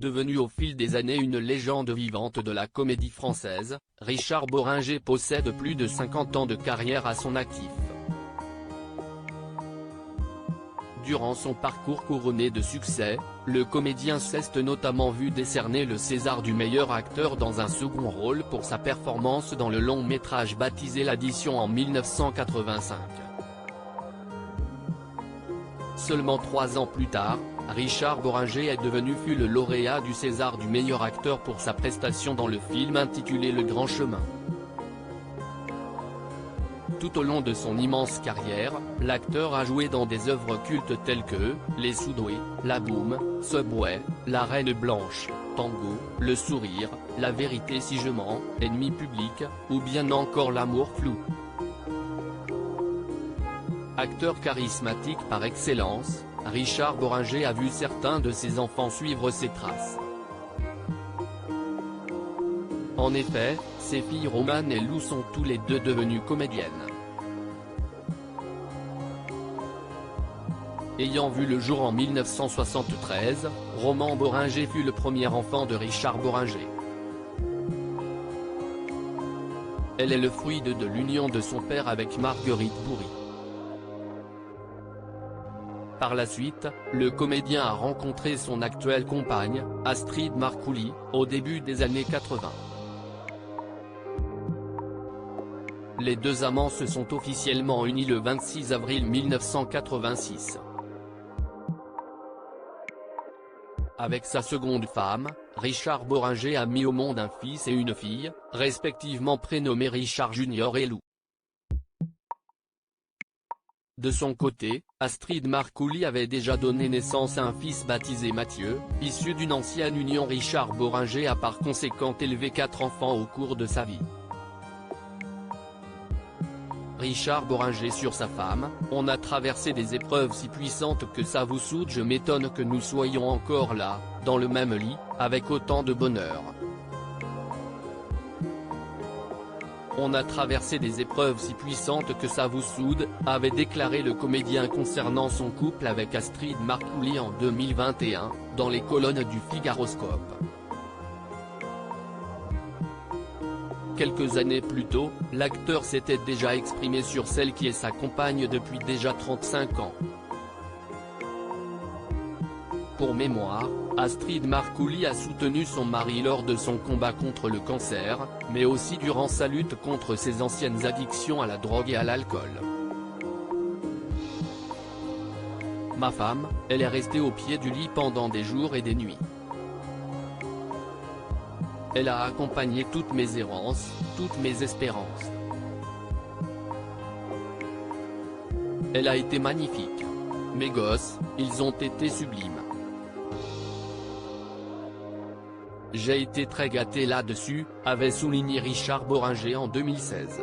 Devenu au fil des années une légende vivante de la comédie française, Richard Bohringer possède plus de 50 ans de carrière à son actif. Durant son parcours couronné de succès, le comédien s'est notamment vu décerner le César du meilleur acteur dans un second rôle pour sa performance dans le long-métrage baptisé L'Addition en 1985. Seulement 3 ans plus tard, Richard Bohringer est fut le lauréat du César du meilleur acteur pour sa prestation dans le film intitulé Le Grand Chemin. Tout au long de son immense carrière, l'acteur a joué dans des œuvres cultes telles que Les Soudoués, La Boum, Subway, La Reine Blanche, Tango, Le Sourire, La Vérité si je mens, Ennemi public, ou bien encore L'amour flou. Acteur charismatique par excellence, Richard Bohringer a vu certains de ses enfants suivre ses traces. En effet, ses filles Romane et Lou sont tous les deux devenues comédiennes. Ayant vu le jour en 1973, Romane Bohringer fut le premier enfant de Richard Bohringer. Elle est le fruit de l'union de son père avec Marguerite Bourri. Par la suite, le comédien a rencontré son actuelle compagne, Astrid Marcouli, au début des années 80. Les deux amants se sont officiellement unis le 26 avril 1986. Avec sa seconde femme, Richard Bohringer a mis au monde un fils et une fille, respectivement prénommés Richard Junior et Lou. De son côté, Astrid Marcouli avait déjà donné naissance à un fils baptisé Mathieu, issu d'une ancienne union. Richard Bohringer a par conséquent élevé 4 enfants au cours de sa vie. Richard Bohringer sur sa femme: on a traversé des épreuves si puissantes que ça vous soude. Je m'étonne que nous soyons encore là, dans le même lit, avec autant de bonheur. On a traversé des épreuves si puissantes que ça vous soude, avait déclaré le comédien concernant son couple avec Astrid Marcouli en 2021, dans les colonnes du Figaroscope. Quelques années plus tôt, l'acteur s'était déjà exprimé sur celle qui est sa compagne depuis déjà 35 ans. Pour mémoire, Astrid Marcouli a soutenu son mari lors de son combat contre le cancer, mais aussi durant sa lutte contre ses anciennes addictions à la drogue et à l'alcool. Ma femme, elle est restée au pied du lit pendant des jours et des nuits. Elle a accompagné toutes mes errances, toutes mes espérances. Elle a été magnifique. Mes gosses, ils ont été sublimes. J'ai été très gâté là-dessus, avait souligné Richard Bohringer en 2016.